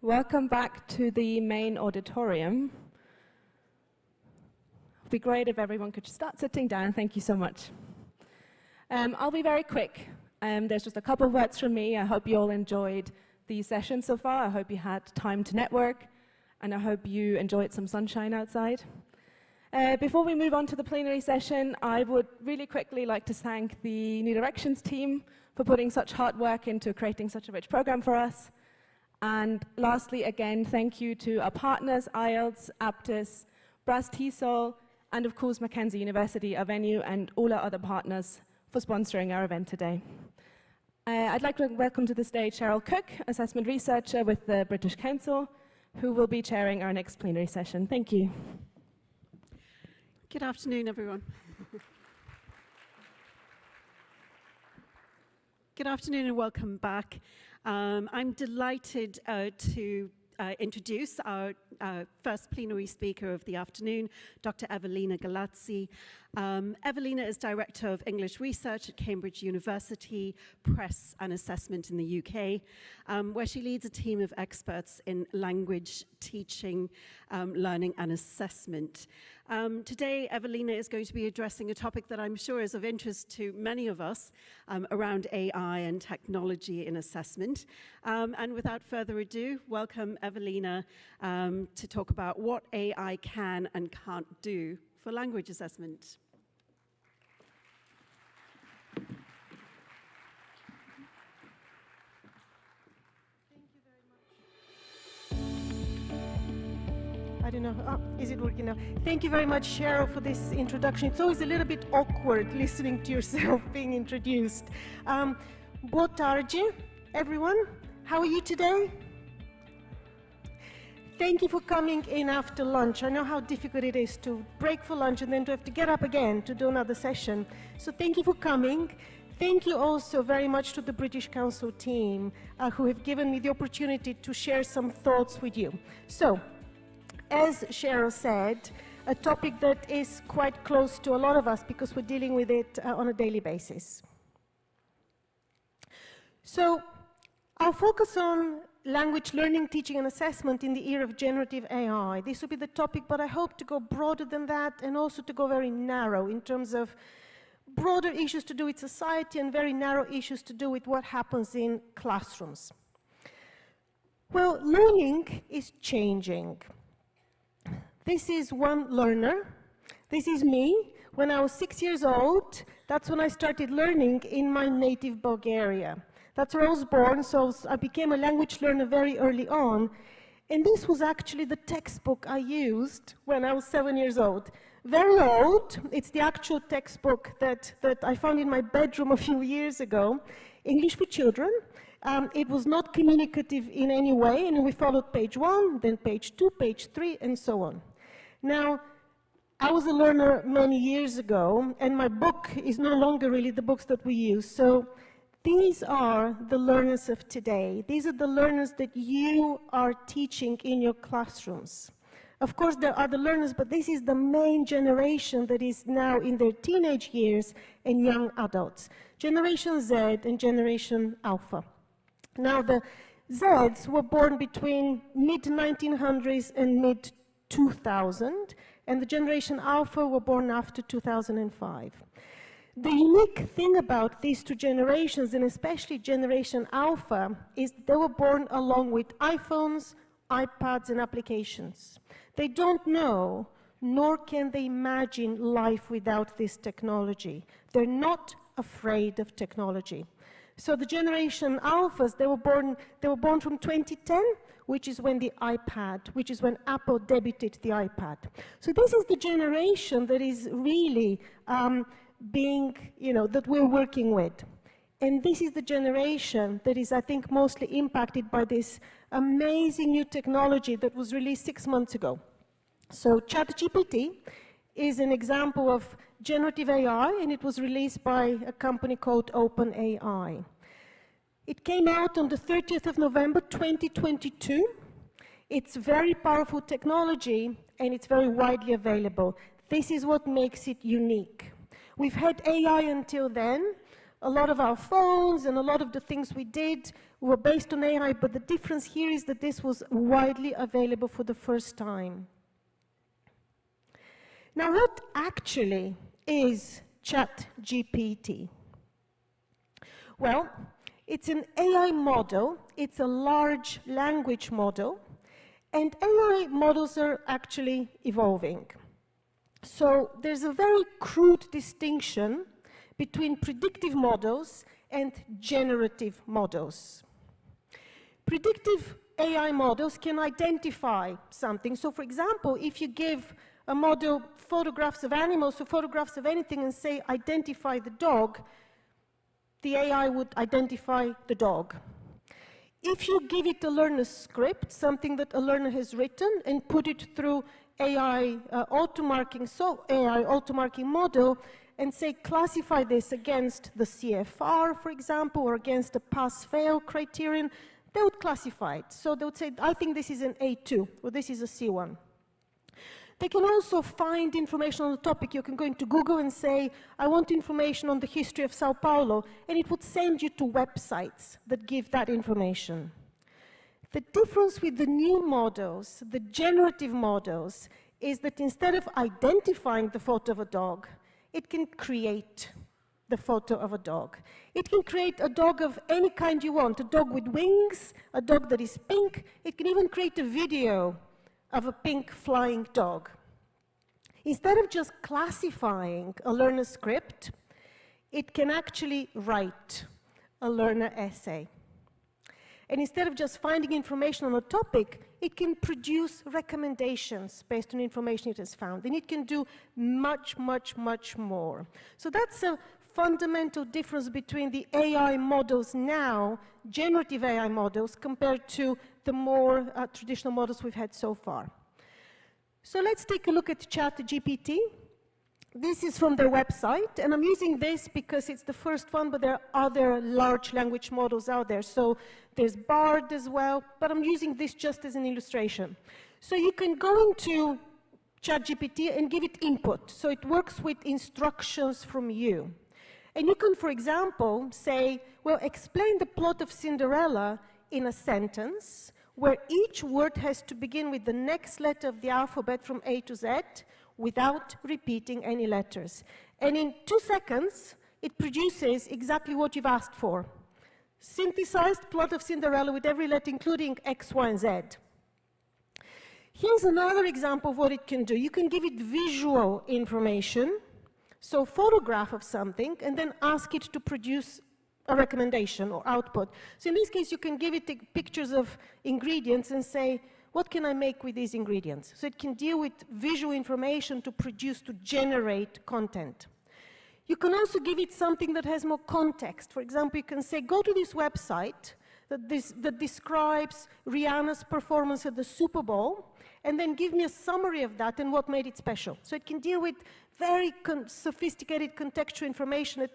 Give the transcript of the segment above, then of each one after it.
Welcome back to the main auditorium. It would be great if everyone could start sitting down. Thank you so much. I'll be very quick. There's just a couple of words from me. I hope you all enjoyed the session so far. I hope you had time to network, and I hope you enjoyed some sunshine outside. Before we move on to the plenary session, I would really quickly like to thank the New Directions team for putting such hard work into creating such a rich program for us. And lastly, again, thank you to our partners, IELTS, Aptus, Brass TESOL, and of course Mackenzie University, our venue, and all our other partners for sponsoring our event today. I'd like to welcome to the stage Cheryl Cook, assessment researcher with the British Council, who will be chairing our next plenary session. Thank you. Good afternoon, everyone. Good afternoon and welcome back. I'm delighted to introduce our first plenary speaker of the afternoon, Dr. Evelina Galaczi. Evelina is Director of English Research at Cambridge University, Press and Assessment in the UK, where she leads a team of experts in language teaching, learning and assessment. Today, Evelina is going to be addressing a topic that I'm sure is of interest to many of us around AI and technology in assessment. And without further ado, welcome Evelina to talk about what AI can and can't do for language assessment. I don't know, is it working now? Thank you very much, Cheryl, for this introduction. It's always a little bit awkward listening to yourself being introduced. Boa tarde, everyone. How are you today? Thank you for coming in after lunch. I know how difficult it is to break for lunch and then to have to get up again to do another session. So thank you for coming. Thank you also very much to the British Council team who have given me the opportunity to share some thoughts with you. So, as Cheryl said, a topic that is quite close to a lot of us because we're dealing with it on a daily basis. So, I'll focus on language learning, teaching and assessment in the era of generative AI. This will be the topic, but I hope to go broader than that and also to go very narrow in terms of broader issues to do with society and very narrow issues to do with what happens in classrooms. Well, learning is changing. This is one learner. This is me. When I was 6 years old, that's when I started learning in my native Bulgaria. That's where I was born, so I became a language learner very early on. And this was actually the textbook I used when I was 7 years old. Very old. It's the actual textbook that I found in my bedroom a few years ago. English for children. It was not communicative in any way, and we followed page 1, then page 2, page 3, and so on. Now, I was a learner many years ago, and my book is no longer really the books that we use. So these are the learners of today. These are the learners that you are teaching in your classrooms. Of course, there are the learners, but this is the main generation that is now in their teenage years and young adults. Generation Z and Generation Alpha. Now, the Zs were born between mid-1900s and mid-2000, and the Generation Alpha were born after 2005. The unique thing about these two generations, and especially Generation Alpha, is they were born along with iPhones, iPads, and applications. They don't know, nor can they imagine life without this technology. They're not afraid of technology. So the Generation Alphas, they were born from 2010, which is when the iPad, which is when Apple debuted the iPad. So this is the generation that is really that we're working with. And this is the generation that is, I think, mostly impacted by this amazing new technology that was released 6 months ago. So ChatGPT is an example of generative AI, and it was released by a company called OpenAI. It came out on the 30th of November 2022. It's very powerful technology, and it's very widely available. This is what makes it unique. We've had AI until then, A lot of our phones and a lot of the things we did were based on AI, but the difference here is that this was widely available for the first time. Now, what actually is ChatGPT? Well, it's an AI model, it's a large language model, and AI models are actually evolving. So there's a very crude distinction between predictive models and generative models. Predictive AI models can identify something. So for example, if you give a model photographs of animals or photographs of anything and say, identify the dog, the AI would identify the dog. If you give it a learner script, something that a learner has written, and put it through AI auto-marking model, and say, classify this against the CFR, for example, or against a pass-fail criterion, they would classify it. So they would say, I think this is an A2, or this is a C1. They can also find information on the topic. You can go into Google and say, I want information on the history of Sao Paulo, and it would send you to websites that give that information. The difference with the new models, the generative models, is that instead of identifying the photo of a dog, it can create the photo of a dog. It can create a dog of any kind you want, a dog with wings, a dog that is pink. It can even create a video of a pink flying dog. Instead of just classifying a learner script, it can actually write a learner essay. And instead of just finding information on a topic, it can produce recommendations based on information it has found. And it can do much, much, much more. So that's a fundamental difference between the AI models now, generative AI models, compared to the more traditional models we've had so far. So let's take a look at ChatGPT. This is from their website, and I'm using this because it's the first one, but there are other large language models out there. So there's Bard as well, but I'm using this just as an illustration. So you can go into ChatGPT and give it input. So it works with instructions from you. And you can, for example, say, well, explain the plot of Cinderella in a sentence where each word has to begin with the next letter of the alphabet from A to Z without repeating any letters. And in 2 seconds, it produces exactly what you've asked for. Synthesized plot of Cinderella with every letter, including X, Y, and Z. Here's another example of what it can do. You can give it visual information, so photograph of something, and then ask it to produce a recommendation or output. So in this case, you can give it pictures of ingredients and say, what can I make with these ingredients? So it can deal with visual information to produce, to generate content. You can also give it something that has more context. For example, you can say, go to this website that describes Rihanna's performance at the Super Bowl, and then give me a summary of that and what made it special. So it can deal with very sophisticated contextual information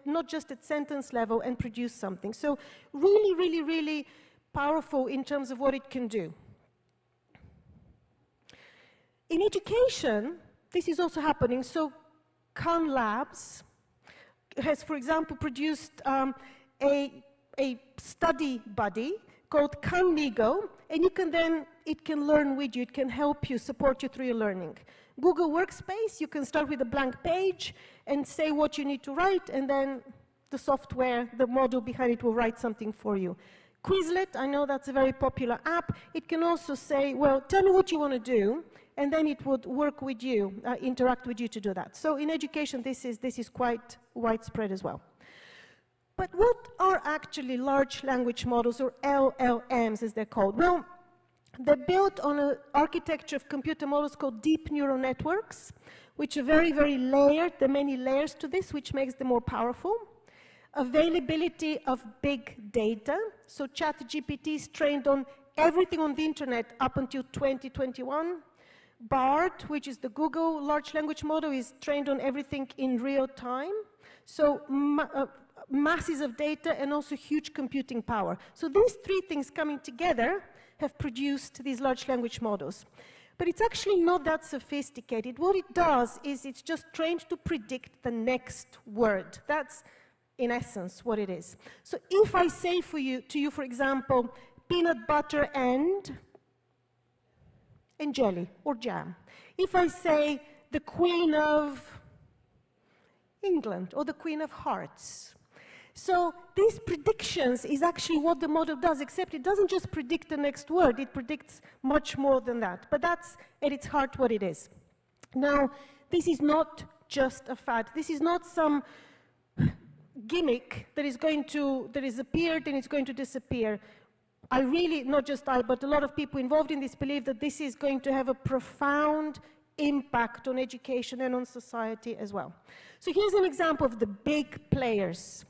not just at sentence level and produce something. So really, really, really powerful in terms of what it can do. In education, this is also happening. So Khan Labs has, for example, produced a study buddy called Khanmigo, and it can learn with you, it can help you, support you through your learning. Google Workspace, you can start with a blank page and say what you need to write, and then the software, the model behind it will write something for you. Quizlet, I know that's a very popular app. It can also say, well, tell me what you want to do, and then it would work with you, interact with you to do that. So in education, this is quite widespread as well. But what are actually large language models, or LLMs as they're called? Well, they're built on an architecture of computer models called deep neural networks, which are very, very layered. There are many layers to this, which makes them more powerful. Availability of big data. So ChatGPT is trained on everything on the internet up until 2021. Bard, which is the Google large language model, is trained on everything in real time. So masses of data and also huge computing power. So these three things coming together have produced these large language models. But it's actually not that sophisticated. What it does is it's just trained to predict the next word. That's in essence, what it is. So if I say to you, for example, peanut butter and jelly or jam. If I say the Queen of England or the Queen of Hearts. So these predictions is actually what the model does, except it doesn't just predict the next word, it predicts much more than that. But that's at its heart what it is. Now, this is not just a fad. This is not some gimmick that is appeared and it's going to disappear. I really, not just I, but a lot of people involved in this believe that this is going to have a profound impact on education and on society as well. So here's an example of the big players.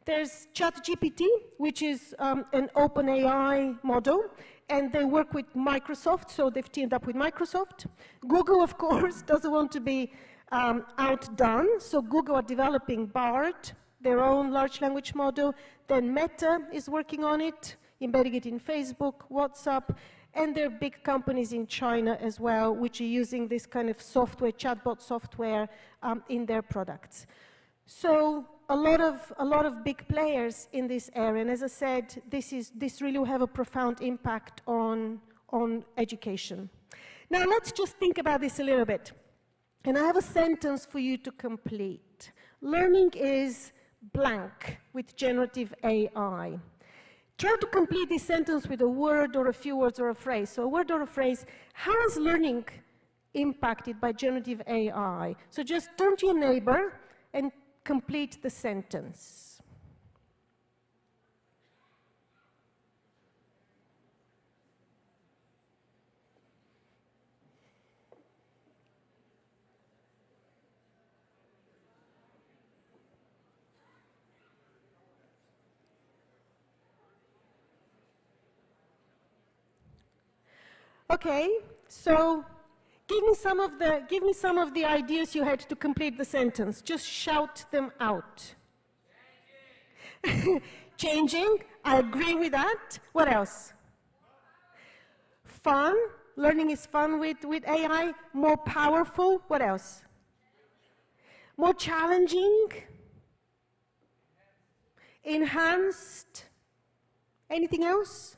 There's ChatGPT, which is an OpenAI model, and they work with Microsoft, so they've teamed up with Microsoft. Google, of course, doesn't want to be outdone, so Google are developing BARD, their own large language model. Then Meta is working on it, embedding it in Facebook, WhatsApp, and there are big companies in China as well, which are using this kind of software, chatbot software, in their products. So a lot of big players in this area, and as I said, this really will have a profound impact on education. Now let's just think about this a little bit. And I have a sentence for you to complete. Learning is blank with generative AI. Try to complete this sentence with a word or a few words or a phrase. So a word or a phrase, how is learning impacted by generative AI? So just turn to your neighbor and complete the sentence. Okay, so give me some of the ideas you had to complete the sentence. Just shout them out. Changing, I agree with that. What else? Fun, learning is fun with AI. More powerful, what else? More challenging. Enhanced. Anything else?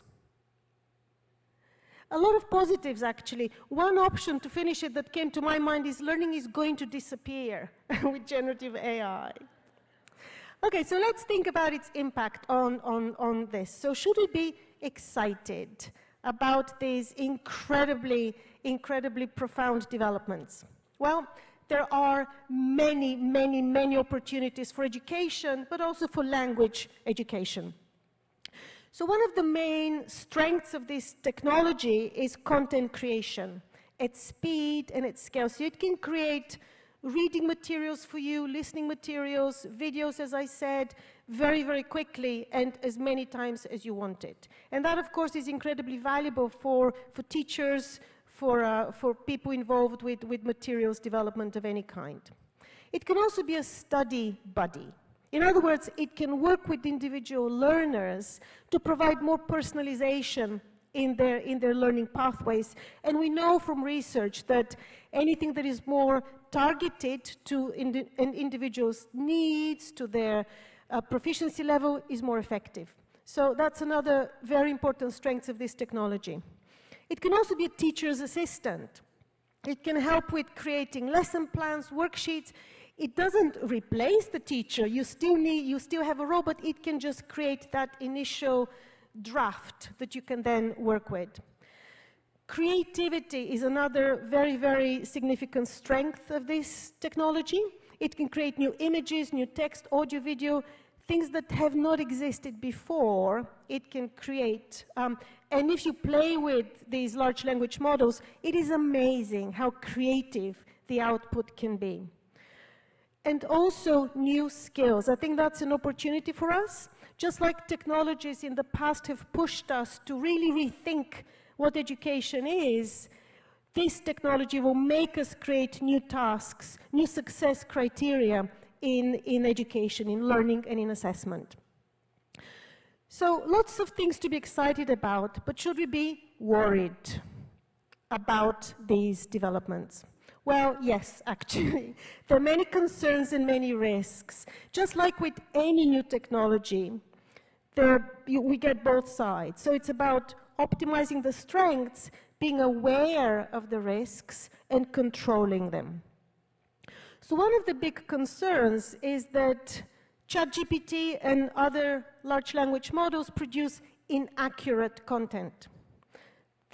A lot of positives, actually. One option to finish it that came to my mind is learning is going to disappear with generative AI. Okay, so let's think about its impact on this. So should we be excited about these incredibly profound developments? Well, there are many opportunities for education, but also for language education. So one of the main strengths of this technology is content creation at speed and at scale. So it can create reading materials for you, listening materials, videos, as I said, very quickly and as many times as you want it. And that, of course, is incredibly valuable for teachers, for people involved with materials development of any kind. It can also be a study buddy. In other words, it can work with individual learners to provide more personalization in their learning pathways. And we know from research that anything that is more targeted to an individual's needs, to their proficiency level, is more effective. So that's another very important strength of this technology. It can also be a teacher's assistant. It can help with creating lesson plans, worksheets. It doesn't replace the teacher. You still have a role, but it can just create that initial draft that you can then work with. Creativity is another very significant strength of this technology. It can create new images, new text, audio, video, things that have not existed before. It can create. And if you play with these large language models, it is amazing how creative the output can be. And also new skills. I think that's an opportunity for us. Just like technologies in the past have pushed us to really rethink what education is, this technology will make us create new tasks, new success criteria in education, in learning and in assessment. So lots of things to be excited about, but should we be worried about these developments? Well, yes, actually. There are many concerns and many risks. Just like with any new technology, we get both sides. So it's about optimizing the strengths, being aware of the risks, and controlling them. So one of the big concerns is that ChatGPT and other large language models produce inaccurate content.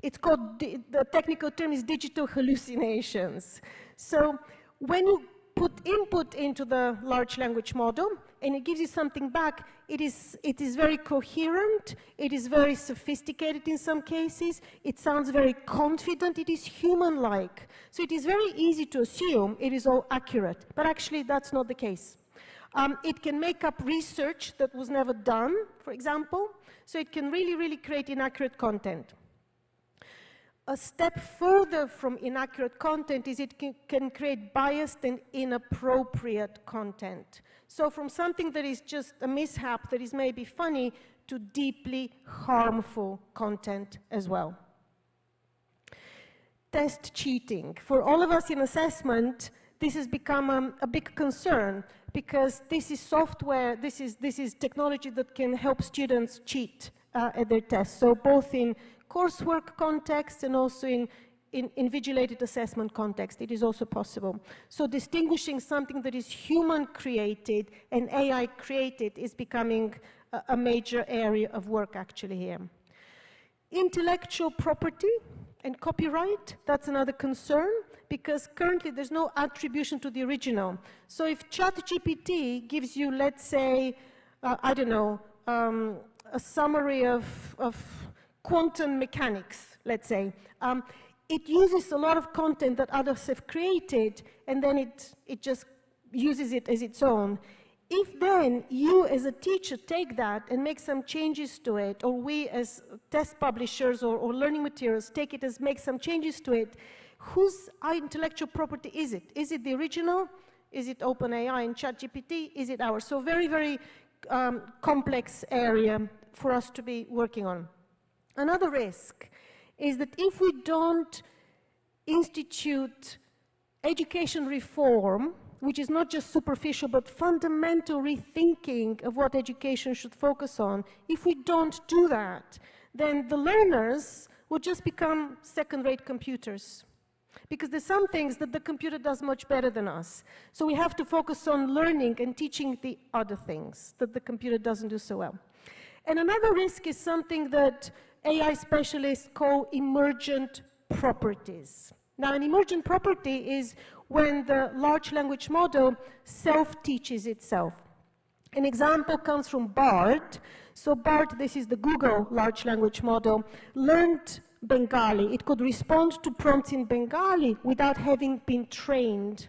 It's called, the technical term is digital hallucinations. So when you put input into the large language model and it gives you something back, it is very coherent, it is very sophisticated in some cases, it sounds very confident, it is human-like. So it is very easy to assume it is all accurate, but actually that's not the case. It can make up research that was never done, for example, so it can really, really create inaccurate content. A step further from inaccurate content is it can create biased and inappropriate content. So from something that is just a mishap that is maybe funny to deeply harmful content as well. Test cheating. For all of us in assessment, this has become a big concern because this is software, this is technology that can help students cheat at their tests. So both in coursework context and also in invigilated assessment context, it is also possible. So distinguishing something that is human-created and AI-created is becoming a major area of work actually here. Intellectual property and copyright, that's another concern, because currently there's no attribution to the original. So if ChatGPT gives you, let's say, I don't know, a summary of quantum mechanics, let's say. It uses a lot of content that others have created, and then it just uses it as its own. If then you as a teacher take that and make some changes to it, or we as test publishers or learning materials take it as make some changes to it, whose intellectual property is it? Is it the original? Is it OpenAI and ChatGPT? Is it ours? So very, very complex area for us to be working on. Another risk is that if we don't institute education reform, which is not just superficial but fundamental rethinking of what education should focus on, if we don't do that, then the learners will just become second-rate computers. Because there's some things that the computer does much better than us. So we have to focus on learning and teaching the other things that the computer doesn't do so well. And another risk is something that AI specialists call emergent properties. Now, an emergent property is when the large language model self-teaches itself. An example comes from BART. So BART, this is the Google large language model, learned Bengali. It could respond to prompts in Bengali without having been trained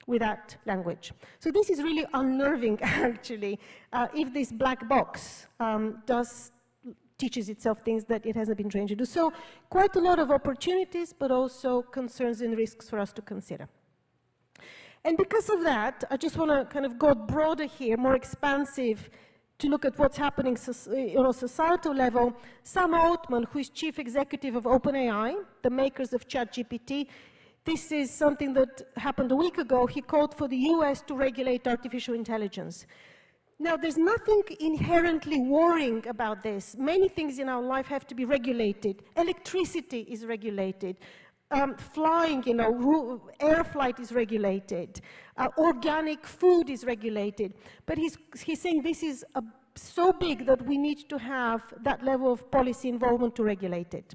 with that language. So this is really unnerving, actually, if this black box teaches itself things that it hasn't been trained to do. So quite a lot of opportunities, but also concerns and risks for us to consider. And because of that, I just want to kind of go broader here, more expansive, to look at what's happening on a societal level. Sam Altman, who is chief executive of OpenAI, the makers of ChatGPT, this is something that happened a week ago. He called for the US to regulate artificial intelligence. Now, there's nothing inherently worrying about this. Many things in our life have to be regulated. Electricity is regulated. Flying, air flight is regulated. Organic food is regulated. But he's saying this is so big that we need to have that level of policy involvement to regulate it.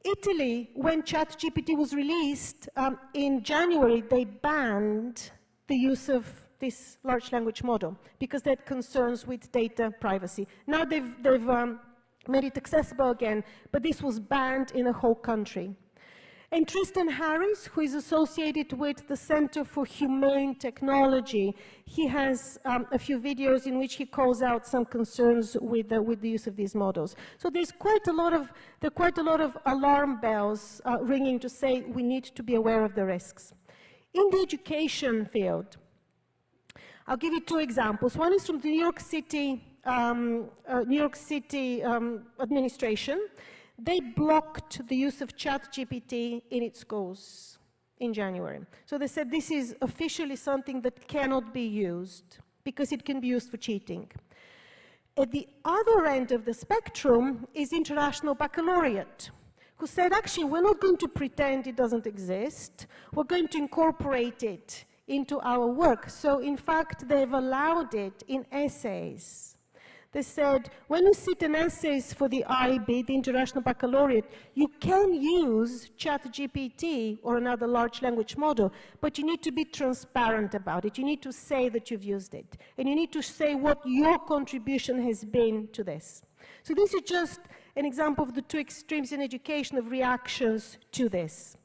Italy, when ChatGPT was released in January, they banned the use of this large language model because they had concerns with data privacy. Now they've made it accessible again, but this was banned in the whole country. And Tristan Harris, who is associated with the Center for Humane Technology, he has a few videos in which he calls out some concerns with the use of these models. So there are quite a lot of alarm bells ringing to say we need to be aware of the risks. In the education field, I'll give you two examples. One is from the New York City administration. They blocked the use of ChatGPT in its schools. in January. So they said this is officially something that cannot be used because it can be used for cheating. At the other end of the spectrum is International Baccalaureate, who said, actually, we're not going to pretend it doesn't exist. We're going to incorporate it into our work. So, in fact, they've allowed it in essays. They said, when you sit in essays for the IB, the International Baccalaureate, you can use ChatGPT or another large language model, but you need to be transparent about it. You need to say that you've used it. And you need to say what your contribution has been to this. So this is just an example of the two extremes in education of reactions to this.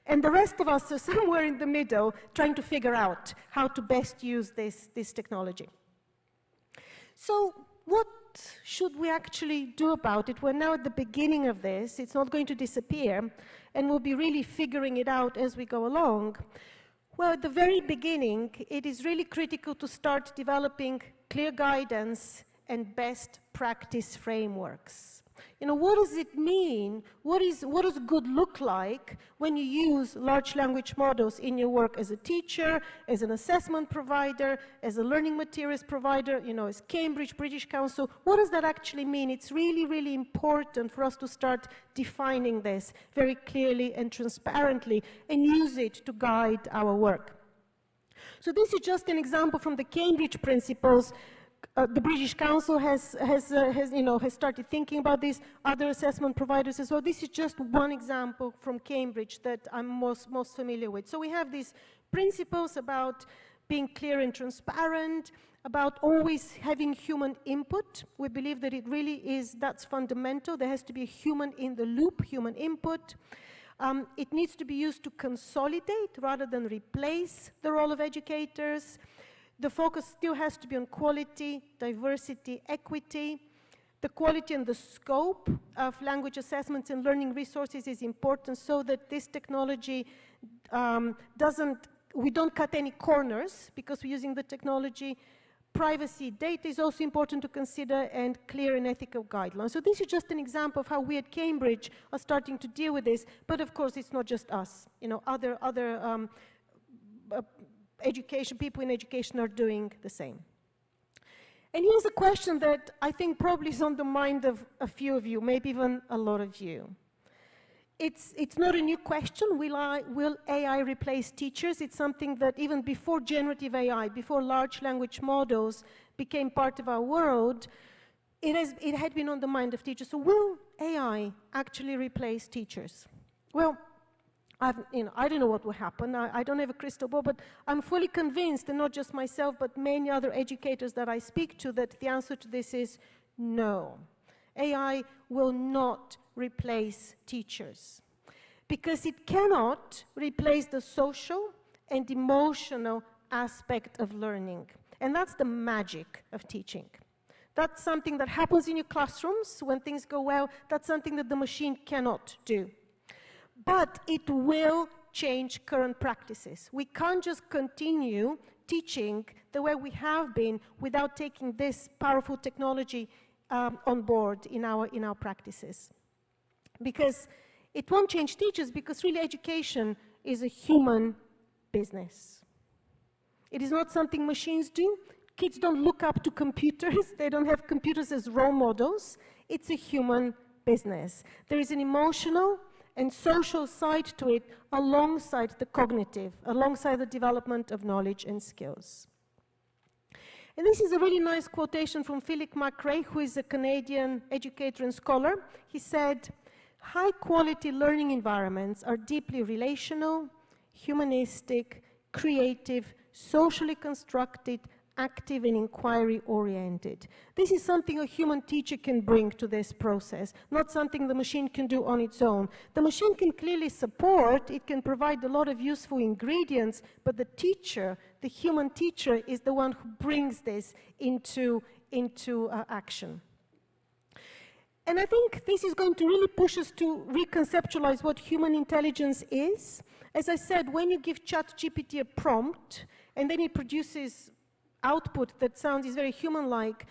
And the rest of us are somewhere in the middle trying to figure out how to best use this technology. So what should we actually do about it? We're now at the beginning of this. It's not going to disappear, and we'll be really figuring it out as we go along. Well, at the very beginning, it is really critical to start developing clear guidance and best practice frameworks. You know, what does it mean? What does good look like when you use large language models in your work as a teacher, as an assessment provider, as a learning materials provider, you know, as Cambridge, British Council? What does that actually mean? It's really, really important for us to start defining this very clearly and transparently and use it to guide our work. So this is just an example from the Cambridge principles. The British Council has started thinking about this, other assessment providers as well. This is just one example from Cambridge that I'm most familiar with. So we have these principles about being clear and transparent, about always having human input. We believe that it really is, that's fundamental. There has to be a human in the loop, human input. It needs to be used to consolidate rather than replace the role of educators. The focus still has to be on quality, diversity, equity. The quality and the scope of language assessments and learning resources is important so that this technology we don't cut any corners because we're using the technology. Privacy, data is also important to consider, and clear and ethical guidelines. So this is just an example of how we at Cambridge are starting to deal with this, but of course it's not just us. You know, other people in education are doing the same. And here's a question that I think probably is on the mind of a few of you, maybe even a lot of you. It's not a new question, will AI replace teachers? It's something that even before generative AI, before large language models became part of our world, it had been on the mind of teachers. So will AI actually replace teachers? Well, I don't know what will happen. I don't have a crystal ball, but I'm fully convinced, and not just myself, but many other educators that I speak to, that the answer to this is no. AI will not replace teachers because it cannot replace the social and emotional aspect of learning. And that's the magic of teaching. That's something that happens in your classrooms when things go well. That's something that the machine cannot do. But it will change current practices. We can't just continue teaching the way we have been without taking this powerful technology on board in our practices. Because it won't change teachers, because really education is a human business. It is not something machines do. Kids don't look up to computers. They don't have computers as role models. It's a human business. There is an emotional and social side to it alongside the cognitive, alongside the development of knowledge and skills. And this is a really nice quotation from Philip McRae, who is a Canadian educator and scholar. He said, "High-quality learning environments are deeply relational, humanistic, creative, socially constructed, active and inquiry-oriented." This is something a human teacher can bring to this process, not something the machine can do on its own. The machine can clearly support, it can provide a lot of useful ingredients, but the teacher, the human teacher, is the one who brings this into action. And I think this is going to really push us to reconceptualize what human intelligence is. As I said, when you give ChatGPT a prompt, and then it produces output that is very human-like,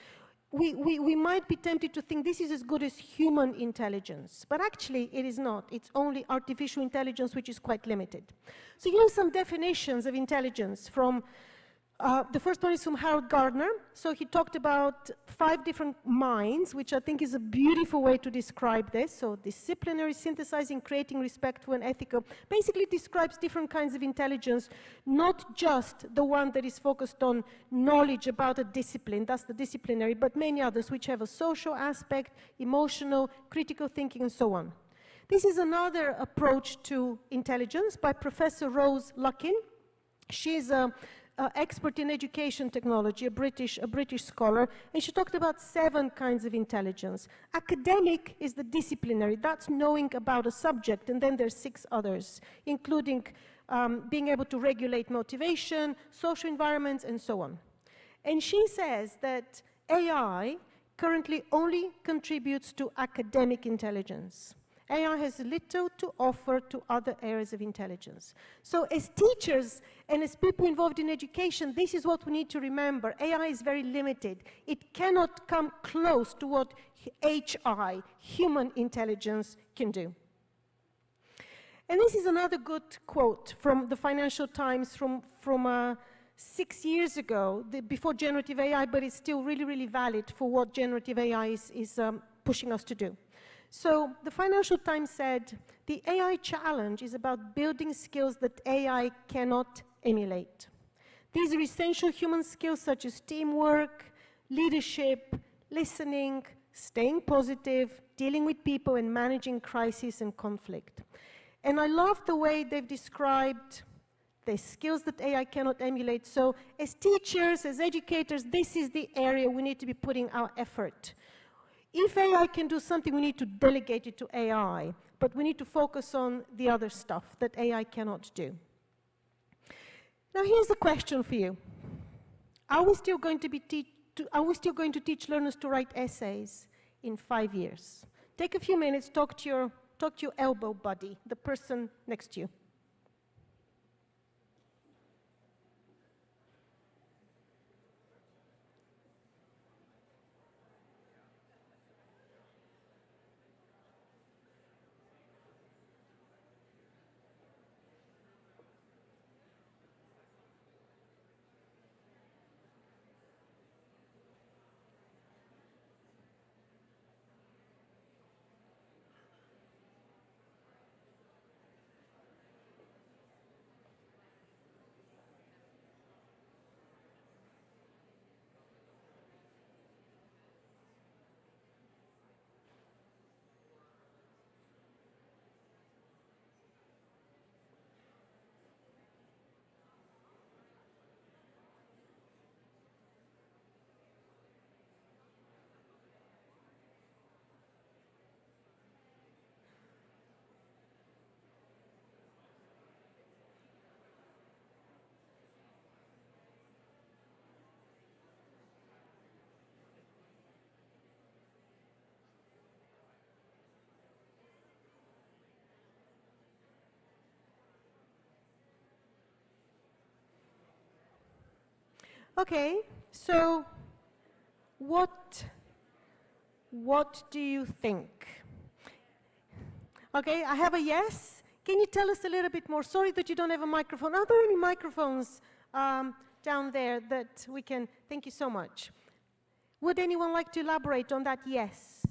we might be tempted to think this is as good as human intelligence, but actually it is not. It's only artificial intelligence, which is quite limited. So here are some definitions of intelligence from, the first one is from Harold Gardner. So he talked about 5 different minds, which I think is a beautiful way to describe this. So disciplinary, synthesizing, creating, respectful, and ethical basically describes different kinds of intelligence, not just the one that is focused on knowledge about a discipline, that's the disciplinary, but many others which have a social aspect, emotional, critical thinking, and so on. This is another approach to intelligence by Professor Rose Luckin. She's a expert in education technology, a British scholar, and she talked about 7 kinds of intelligence. Academic is the disciplinary, that's knowing about a subject, and then there's 6 others, including being able to regulate motivation, social environments, and so on. And she says that AI currently only contributes to academic intelligence. AI has little to offer to other areas of intelligence. So as teachers and as people involved in education, this is what we need to remember. AI is very limited. It cannot come close to what HI, human intelligence, can do. And this is another good quote from the Financial Times from 6 years ago, before generative AI, but it's still really, really valid for what generative AI is pushing us to do. So the Financial Times said, the AI challenge is about building skills that AI cannot emulate. These are essential human skills such as teamwork, leadership, listening, staying positive, dealing with people, and managing crisis and conflict. And I love the way they've described the skills that AI cannot emulate. So as teachers, as educators, this is the area we need to be putting our effort. If AI can do something, we need to delegate it to AI, but we need to focus on the other stuff that AI cannot do. Now here's a question for you. Are we still going to teach learners to write essays in 5 years? Take a few minutes, talk to your elbow buddy, the person next to you. Okay, so what do you think? Okay, I have a yes. Can you tell us a little bit more? Sorry that you don't have a microphone. Are there any microphones down there that we can? Thank you so much. Would anyone like to elaborate on that yes?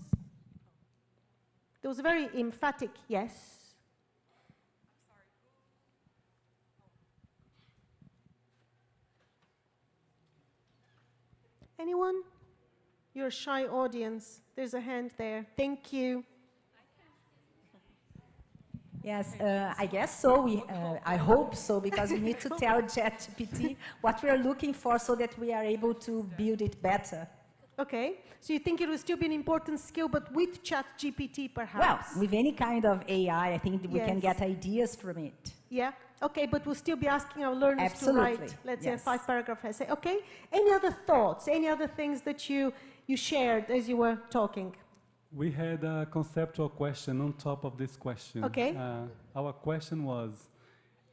There was a very emphatic yes. Anyone? You're a shy audience. There's a hand there. Thank you. Yes, I guess so. I hope so, because we need to tell ChatGPT what we are looking for so that we are able to build it better. Okay, so you think it will still be an important skill, but with ChatGPT perhaps? Well, with any kind of AI, I think we can get ideas from it. Yeah, okay, but we'll still be asking our learners to write, let's say, a 5-paragraph essay. Okay, any other thoughts, any other things that you shared as you were talking? We had a conceptual question on top of this question. Okay. Our question was,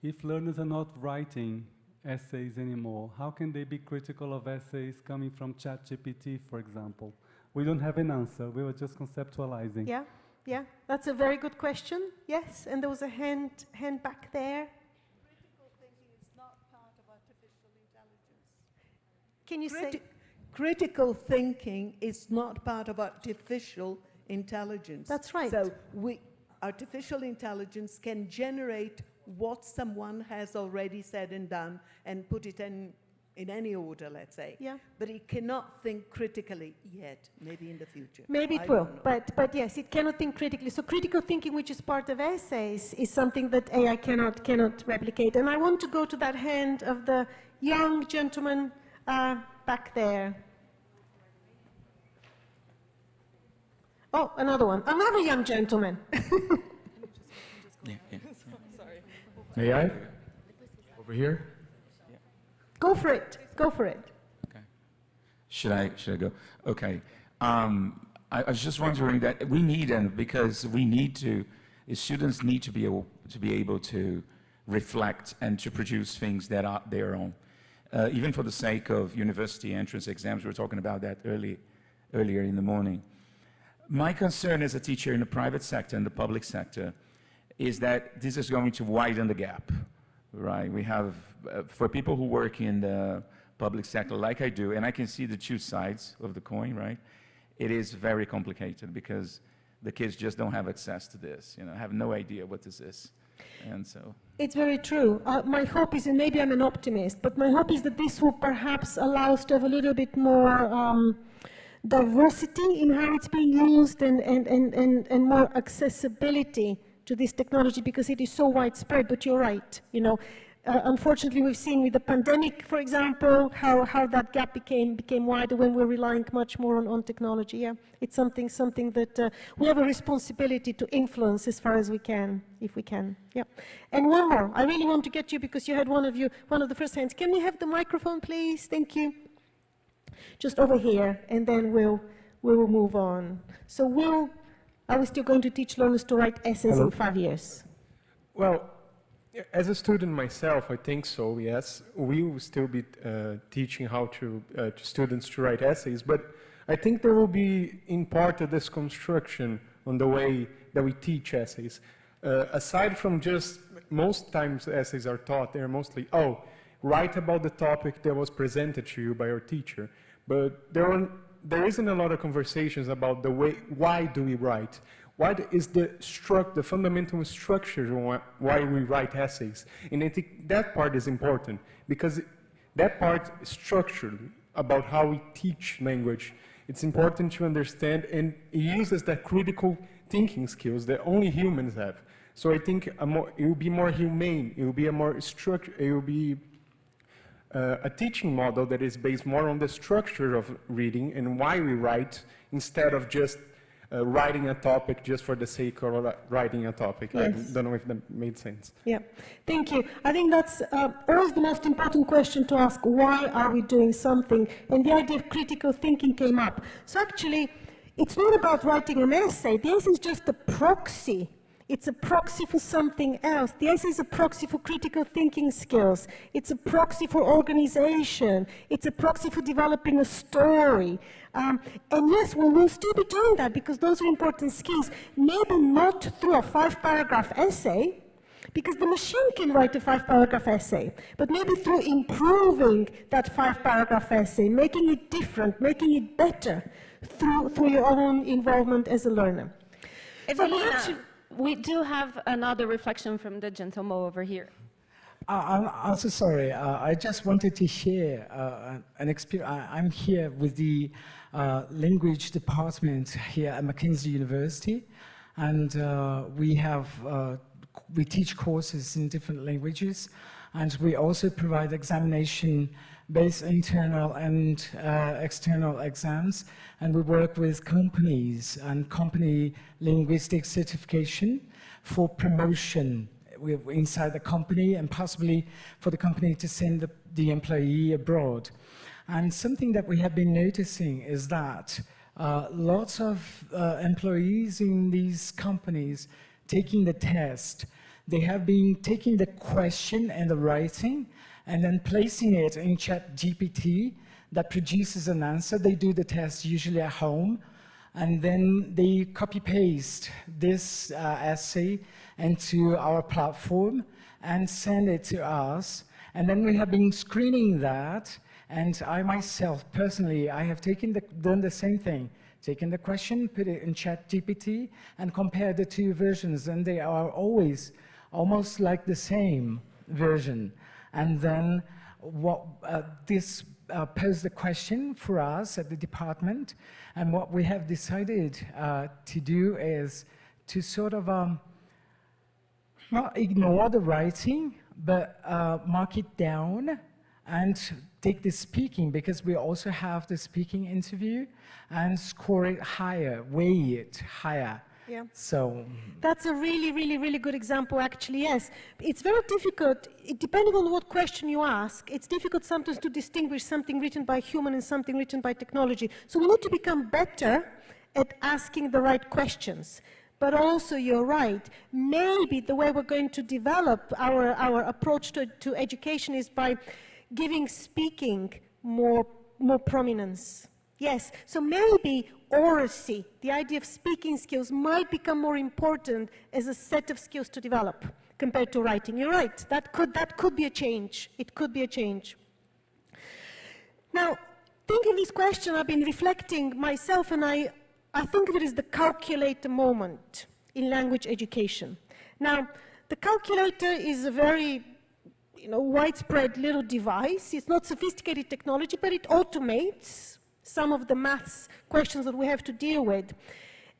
if learners are not writing essays anymore. How can they be critical of essays coming from ChatGPT, for example? We don't have an answer. We were just conceptualizing. Yeah, yeah, that's a very good question. Yes, and there was a hand back there. Critical thinking is not part of artificial intelligence. Can you say? Critical thinking is not part of artificial intelligence. That's right. So artificial intelligence can generate what someone has already said and done and put it in any order, let's say. Yeah. But it cannot think critically yet, maybe in the future. Maybe it will, but yes, it cannot think critically. So critical thinking, which is part of essays, is something that AI cannot replicate. And I want to go to that hand of the young gentleman back there. Oh, another one. Another young gentleman. Yeah. May I? Over here? Go for it. Go for it. Okay. Should I go? Okay. I was just wondering that we need, and because we need to, students need to be able to reflect and to produce things that are their own. Even for the sake of university entrance exams, we were talking about that earlier in the morning. My concern as a teacher in the private sector and the public sector is that this is going to widen the gap, right? We have, for people who work in the public sector like I do, and I can see the two sides of the coin, right? It is very complicated because the kids just don't have access to this, have no idea what this is. And so it's very true. My hope is, and maybe I'm an optimist, but my hope is that this will perhaps allow us to have a little bit more diversity in how it's being used and more accessibility to this technology, because it is so widespread. But you're right, unfortunately we've seen with the pandemic, for example, how that gap became wider when we're relying much more on technology. Yeah, it's something that we have a responsibility to influence as far as we can, if we can. Yeah. And one more, I really want to get you, because you had one of the first hands. Can we have the microphone, please? Thank you. Just over here, and then we will move on. So are we still going to teach learners to write essays in 5 years? Well, as a student myself, I think so, yes. We will still be teaching how to students to write essays, but I think there will be, in part, a disconstruction on the way that we teach essays. Aside from just, most times essays are taught, they're mostly, write about the topic that was presented to you by your teacher. But there isn't a lot of conversations about the way, why do we write? What is the fundamental structure why we write essays? And I think that part is important, because that part is structurally about how we teach language. It's important to understand, and it uses that critical thinking skills that only humans have. So I think it will be more humane, it will be a more structure, it will be a teaching model that is based more on the structure of reading and why we write, instead of just writing a topic just for the sake of writing a topic. Yes. I don't know if that made sense. Yeah, thank you. I think that's always the most important question to ask. Why are we doing something? And the idea of critical thinking came up. So actually, it's not about writing an essay. The essay is just a proxy. It's a proxy for something else. The essay is a proxy for critical thinking skills. It's a proxy for organization. It's a proxy for developing a story. And yes, we will still be doing that, because those are important skills. Maybe not through a 5-paragraph essay, because the machine can write a 5-paragraph essay, but maybe through improving that 5-paragraph essay, making it different, making it better, through your own involvement as a learner. Evelina, we do have another reflection from the gentleman over here. I'm so sorry. I just wanted to share an experience. I'm here with the language department here at Mackenzie University, and we teach courses in different languages, and we also provide examination-based internal and external exams, and we work with companies and company linguistic certification for promotion inside the company, and possibly for the company to send the employee abroad. And something that we have been noticing is that lots of employees in these companies taking the test, they have been taking the question and the writing, and then placing it in ChatGPT that produces an answer. They do the test usually at home, and then they copy-paste this essay into our platform and send it to us. And then we have been screening that, and I myself, personally, I have done the same thing. Taken the question, put it in ChatGPT, and compared the two versions, and they are always almost like the same version. And then this posed a question for us at the department, and what we have decided to do is to sort of not ignore the writing, but mark it down and take the speaking, because we also have the speaking interview, and score it higher, weigh it higher. Yeah. So that's a really, really, really good example, actually, yes. It's very difficult, depending on what question you ask, it's difficult sometimes to distinguish something written by a human and something written by technology. So we need to become better at asking the right questions. But also, you're right, maybe the way we're going to develop our approach to education is by giving speaking more prominence. Yes, so maybe oracy, the idea of speaking skills, might become more important as a set of skills to develop compared to writing. You're right, that could be a change. It could be a change. Now, thinking this question, I've been reflecting myself, and I think of it as the calculator moment in language education. Now, the calculator is a very widespread little device. It's not sophisticated technology, but it automates some of the maths questions that we have to deal with.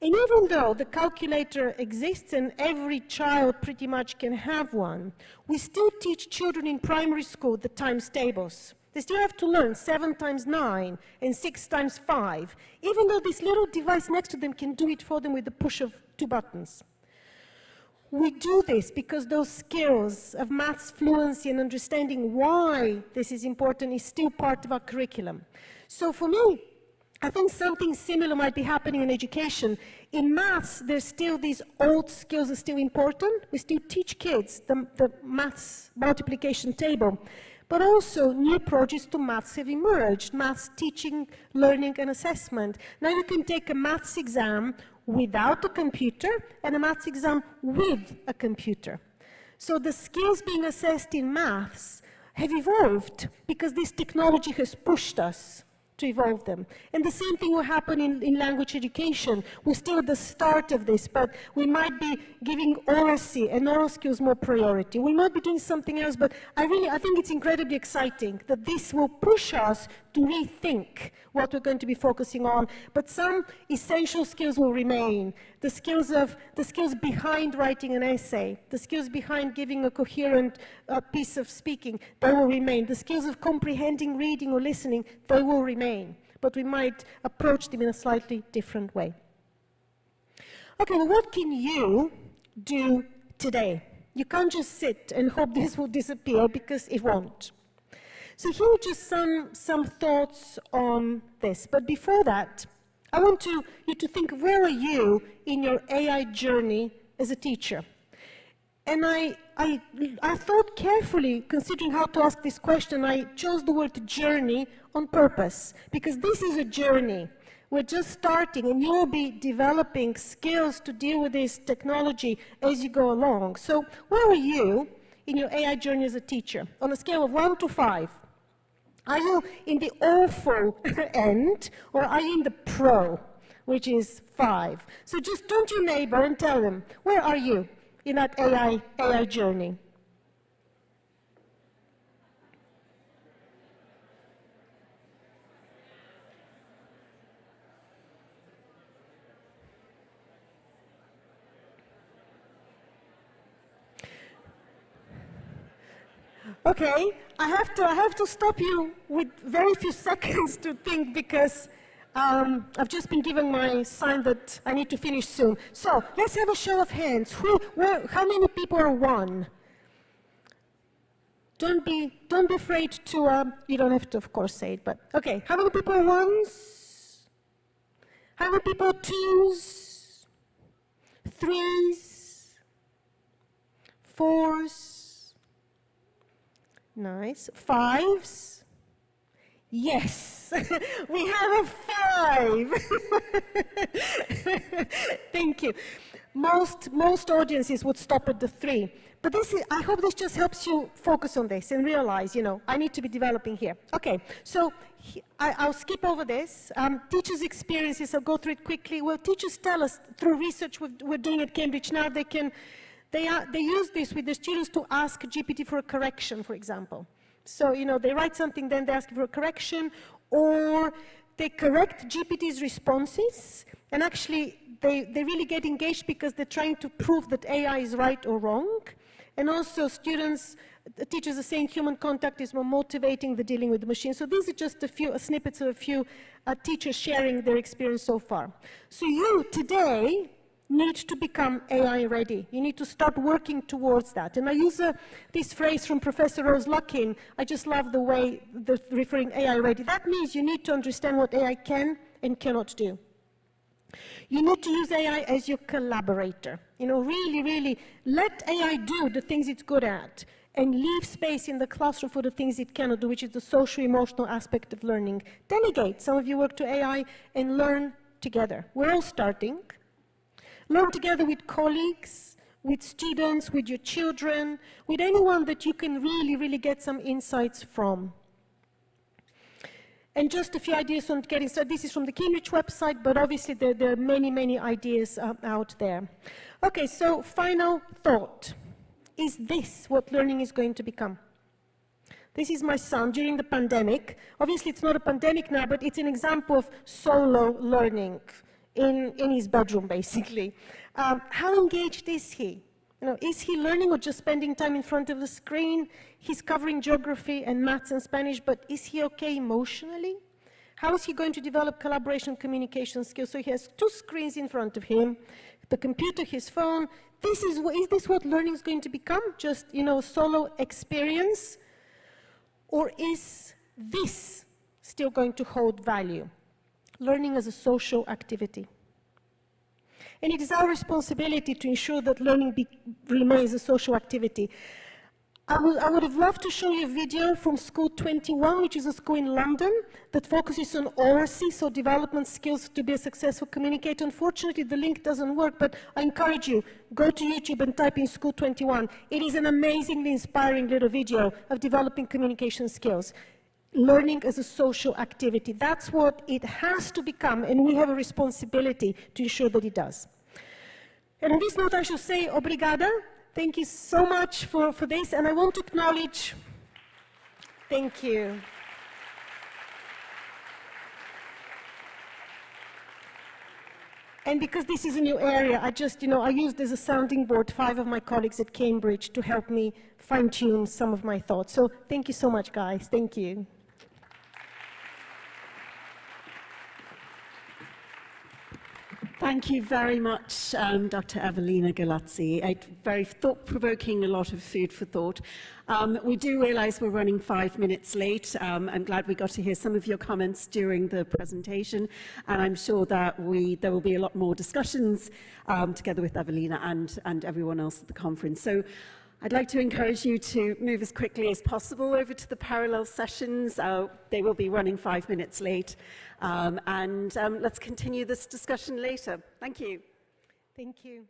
And even though the calculator exists and every child pretty much can have one, we still teach children in primary school the times tables. They still have to learn 7 times 9 and 6 times 5, even though this little device next to them can do it for them with the push of 2 buttons. We do this because those skills of maths fluency and understanding why this is important is still part of our curriculum. So for me, I think something similar might be happening in education. In maths, there's still these old skills are still important. We still teach kids the maths multiplication table. But also, new approaches to maths have emerged. Maths teaching, learning, and assessment. Now you can take a maths exam without a computer and a maths exam with a computer. So the skills being assessed in maths have evolved because this technology has pushed us to evolve them. And the same thing will happen in language education. We're still at the start of this, but we might be giving oracy and oral skills more priority. We might be doing something else, but I think it's incredibly exciting that this will push us to rethink what we're going to be focusing on. But some essential skills will remain. The skills behind writing an essay, the skills behind giving a coherent piece of speaking, they will remain. The skills of comprehending, reading, or listening, they will remain. But we might approach them in a slightly different way. Okay, well, what can you do today? You can't just sit and hope this will disappear, because it won't. So here are just some thoughts on this. But before that, I want you to think, where are you in your AI journey as a teacher? And I thought carefully, considering how to ask this question. I chose the word journey on purpose, because this is a journey. We're just starting, and you'll be developing skills to deal with this technology as you go along. So where are you in your AI journey as a teacher? On a scale of 1 to 5. Are you in the awful end, or are you in the pro, which is 5? So just turn to your neighbor and tell them, where are you in that AI journey? Okay, I have to stop you with very few seconds to think, because I've just been given my sign that I need to finish soon. So let's have a show of hands. How many people are 1? Don't be afraid to. You don't have to, of course, say it. But okay, how many people are 1s? How many people are 2s? 3s? 4s? Nice. 5s? Yes, we have a 5. Thank you. Most audiences would stop at the 3. But I hope this just helps you focus on this and realize, I need to be developing here. Okay, so I'll skip over this. Teachers' experiences, I'll go through it quickly. Well, teachers tell us through research we're doing at Cambridge now, they use this with the students to ask GPT for a correction, for example. So, they write something, then they ask for a correction, or they correct GPT's responses, and actually they really get engaged because they're trying to prove that AI is right or wrong. And also teachers are saying human contact is more motivating than dealing with the machine. So these are just a few snippets of a few teachers sharing their experience so far. So you, today, need to become AI ready. You need to start working towards that. And I use this phrase from Professor Rose Luckin. I just love the way they're referring AI ready. That means you need to understand what AI can and cannot do. You need to use AI as your collaborator. Really, really let AI do the things it's good at and leave space in the classroom for the things it cannot do, which is the social-emotional aspect of learning. Delegate. Some of you work to AI and learn together. We're all starting. Learn together with colleagues, with students, with your children, with anyone that you can really, really get some insights from. And just a few ideas on getting started. This is from the Cambridge website, but obviously there are many, many ideas out there. Okay, so final thought. Is this what learning is going to become? This is my son during the pandemic. Obviously, it's not a pandemic now, but it's an example of solo learning. In his bedroom, basically. How engaged is he? Is he learning or just spending time in front of the screen? He's covering geography and maths and Spanish, but is he okay emotionally? How is he going to develop collaboration communication skills? So he has 2 screens in front of him, the computer, his phone. Is this what learning is going to become? Just, a solo experience? Or is this still going to hold value? Learning as a social activity. And it is our responsibility to ensure that learning remains a social activity. I would have loved to show you a video from School 21, which is a school in London that focuses on oracy, so development skills to be a successful communicator. Unfortunately, the link doesn't work, but I encourage you, go to YouTube and type in School 21. It is an amazingly inspiring little video of developing communication skills. Learning as a social activity. That's what it has to become, and we have a responsibility to ensure that it does. And on this note, I shall say obrigada. Thank you so much for this, and I want to acknowledge, thank you. And because this is a new area, I used as a sounding board 5 of my colleagues at Cambridge to help me fine-tune some of my thoughts. So thank you so much, guys. Thank you. Thank you very much, Dr. Evelina Galaczi. Very thought-provoking, a lot of food for thought. We do realize we're running 5 minutes late. I'm glad we got to hear some of your comments during the presentation, and I'm sure that there will be a lot more discussions together with Evelina and everyone else at the conference. So I'd like to encourage you to move as quickly as possible over to the parallel sessions. They will be running 5 minutes late. And let's continue this discussion later. Thank you. Thank you.